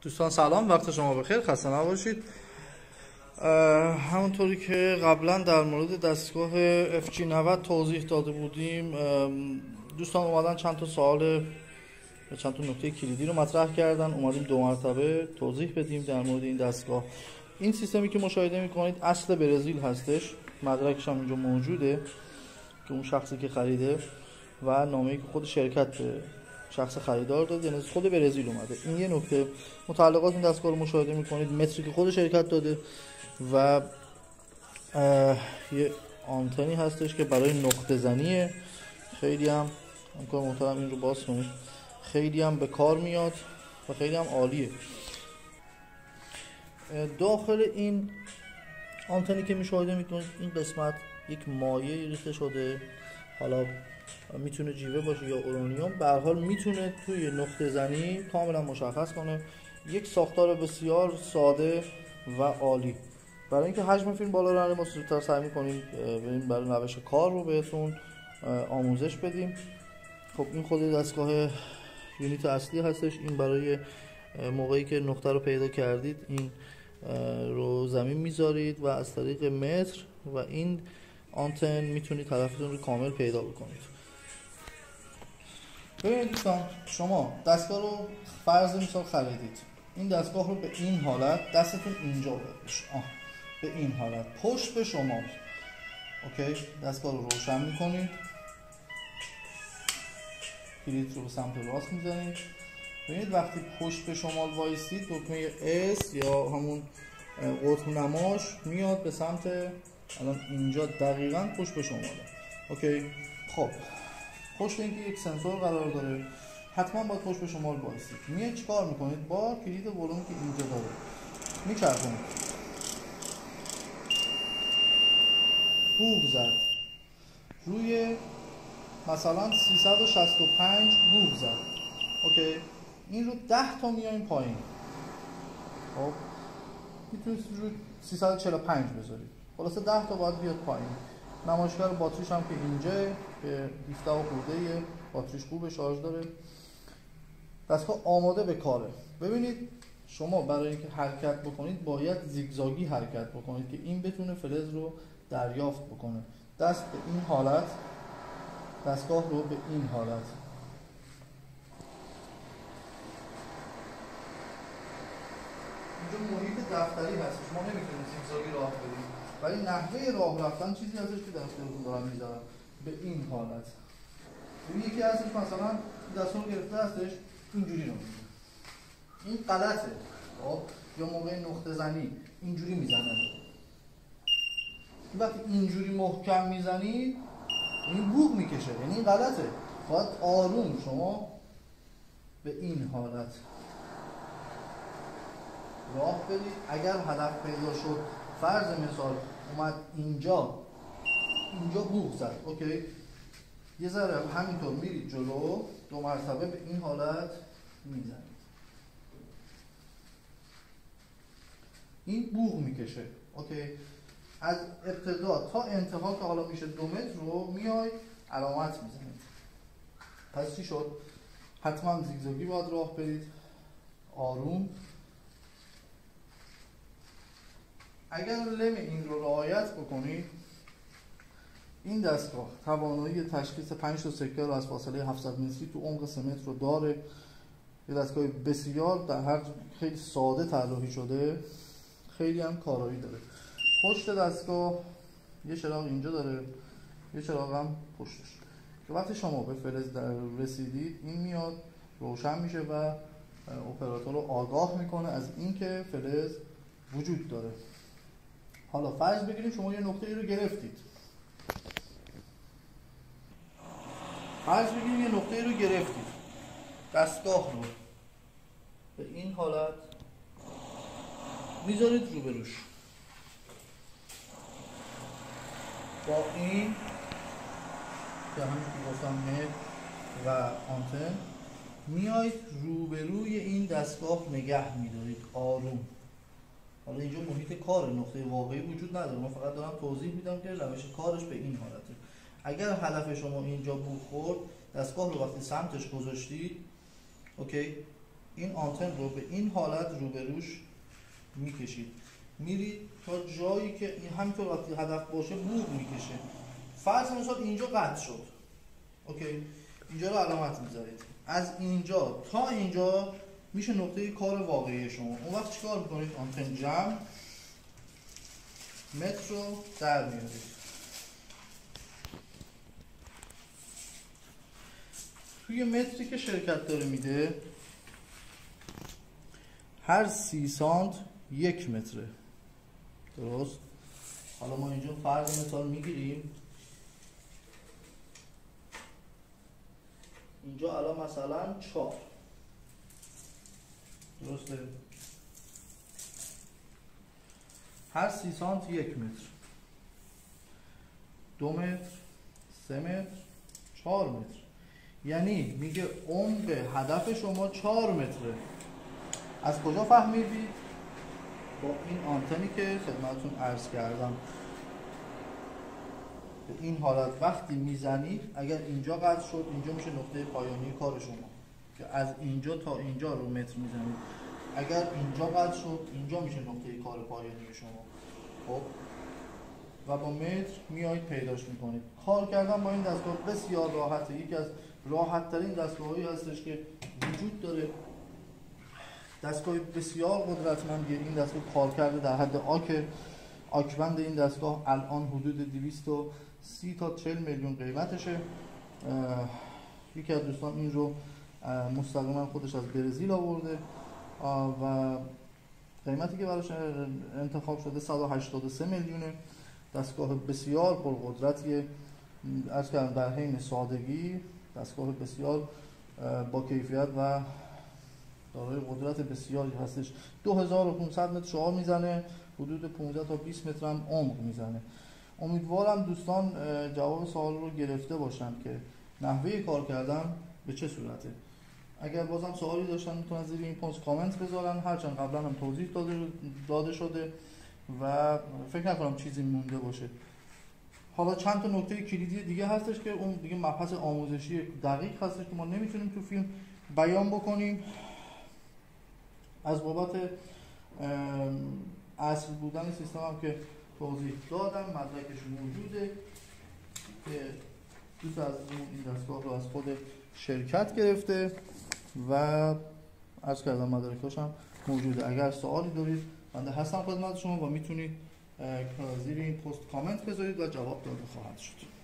دوستان سلام، وقت شما بخیر، خسته نباشید. همونطوری که قبلا در مورد دستگاه FG90 توضیح داده بودیم، دوستان اومدن چند تا سوال و چند تا نکته کلیدی رو مطرح کردن. اومدیم دو مرتبه توضیح بدیم در مورد این دستگاه. این سیستمی که مشاهده میکنید اصل برزیل هستش، مدرکش هم اینجا موجوده که اون شخصی که خریده و نامه‌ای که خود شرکت به شخص خریدار داده، یعنی خود برزیل اومده. این یه نکته. متعلقات این دستگاه رو مشاهده میکنید، متری که خود شرکت داده و یه آنتنی هستش که برای نقطه زنیه. خیلی هم امکان محترم این رو باز کنید، خیلی هم به کار میاد و خیلی هم عالیه. داخل این آنتنی که مشاهده میکنید این قسمت یک مایع ریخته شده، حالا میتونه جیوه باشه یا اورانیوم، به هر حال میتونه توی نقطه زنی کاملا مشخص کنه. یک ساختار بسیار ساده و عالی. برای اینکه حجم فیلم بالا رو ما زودتر سعی می‌کنیم بریم برای روش کار رو بهتون آموزش بدیم. خب این خود دستگاه یونیت اصلی هستش. این برای موقعی که نقطه رو پیدا کردید این رو زمین میذارید و از طریق متر و این آنتن میتونید هدفتون رو کامل پیدا بکنید. ببینید دوستان، شما دستگاه رو فرض مثال خریدید. این دستگاه رو به این حالت دستتون اینجا بشه، به این حالت پشت به شمال. اوکی، دستگاه رو روشن میکنید، کلید رو به سمت راست میزنید. ببینید وقتی پشت به شمال وایستید دکمه S یا همون قطب نماش میاد به سمت الان اینجا، دقیقاً پشت به شماله. اوکی، خب پشت اینکه یک سنسور قرار داره، حتما باید پشت به شمال وایسید. میاد چیکار میکنید؟ با کلید ولوم که اینجا داره میچرخونید، بوق زد روی مثلا 365 بوق زد. اوکی، این رو 10 تا میایم پایین. خب میتونید رو 345 بذارید، خلاصه 10 تا باید بیاد پایین. نمایشگر باتریش هم که اینجا به 17 و خورده، باتریش خوبه، شارژ داره. دستگاه آماده به کاره. ببینید شما برای اینکه حرکت بکنید باید زیگزاگی حرکت بکنید که این بتونه فلز رو دریافت بکنه. دست به این حالت، دستگاه رو به این حالت. اینجا محیط دفتری هستش، ما نمیتونیم زیگزاگی راه بریم، ولی نحوه راه رفتن چیزی هستش که دستگاهتون دارم میذارم به این حالت. یکی هستش مثلا دستگاه رو گرفته هستش اینجوری رو میزنه، این غلطه. خب یا موقع نقطه زنی اینجوری میزنه. وقتی اینجوری محکم میزنید این بوق میکشه، یعنی این غلطه. باید آروم شما به این حالت راه برید. اگر هدف پیدا شد، فرض مثال اومد اینجا بوق زد، اوکی، یه ذره همینطور میرید جلو، دو مرتبه به این حالت میزنید، این بوق میکشه. اوکی، از ابتدا تا انتها که حالا میشه 2 متر رو میای علامت میزنید. پس چی شد؟ حتما زیگزاگی باید راه برید، آروم. اگر لم این رو رعایت بکنید، این دستگاه توانایی تشخیص 5 تا سکه رو از فاصله 700 متری تو عمق 3 متر رو داره. یه دستگاه بسیار در هر خیلی ساده طراحی شده، خیلی هم کارایی داره. پشت دستگاه یه چراغ اینجا داره، یه چراغ هم پشتش که وقتی شما به فلز رسیدید این میاد روشن میشه و اپراتور رو آگاه میکنه از اینکه فلز وجود داره. حالا فرض بگیریم شما یه نقطه ای رو گرفتید، دستگاه رو به این حالت میذارید روبروش، با این که همین که گفتم متر و آنتن میاید روبروی این دستگاه نگه میدارید، آروم. حالا اینجا محیط کار، نقطه واقعی وجود نداره، من فقط دارم توضیح میدم که روش کارش به این حالته. اگر هدف شما اینجا بوق خورد، دستگاه رو وقتی سمتش گذاشتید، اوکی، این آنتن رو به این حالت روبروش میکشید، میرید تا جایی که این همینطور وقتی هدف باشه بوق میکشه. فرض مثلا اینجا قطع شد، اوکی، اینجا رو علامت میذارید. از اینجا تا اینجا میشه نقطه کار واقعی شما. اون وقت چیکار میکنید؟ آنتن جمع متر رو در میارید. توی متری که شرکت داره میده هر 30 سانت 1 متره، درست؟ حالا ما اینجا فرض مثال میگیریم، اینجا الان مثلا 4، درسته؟ هر 30 سانت 1 متر، 2 متر، 3 متر، 4 متر، یعنی میگه عمق هدف شما 4 متره. از کجا فهمیدید؟ با این آنتنی که خدمتتون عرض کردم. به این حالت وقتی میزنید، اگر اینجا قطع شد اینجا میشه نقطه پایانی کار شما که از اینجا تا اینجا رو متر میزنید. اگر اینجا قطع شد اینجا میشه نقطه کار پایانی شما. خب و با متر میایید پیداش میکنید. کار کردن با این دستگاه بسیار راحته. یکی از راحت ترین دستگاهایی هستش که وجود داره. دستگاه بسیار قدرتمندیه. این دستگاه کار کرده در حد آکبند این دستگاه الان حدود 230 تا 40 میلیون قیمتشه. یکی از دوستان این رو مستقیما خودش از برزیل آورده و قیمتی که براش انتخاب شده 183 میلیونه. دستگاه بسیار پرقدرتیه، عرض کردم در حین سادگی دستگاه بسیار با کیفیت و دارای قدرت بسیاری هستش. 2500 متر شعاع میزنه، حدود 15 تا 20 متر هم عمق میزنه. امیدوارم دوستان جواب سوال رو گرفته باشن که نحوه کار کردن به چه صورته. اگر بازم سوالی داشتن میتونن زیر این پست کامنت بذارن، هرچند قبلا هم توضیح داده شده و فکر نکنم چیزی مونده باشه. حالا چند تا نکته کلیدی دیگه هستش که اون دیگه مبحث آموزشی دقیق هستش که ما نمیتونیم تو فیلم بیان بکنیم. از بابت اصل بودن سیستم هم که توضیح دادم، مدرکش موجوده که دوست از این دستگاه رو از خود شرکت گرفته و عرض کردم مدارکاش هم موجوده. اگر سوالی دارید بنده هستم خدمت شما و میتونید زیر این پست کامنت بذارید و جواب داده خواهد شد.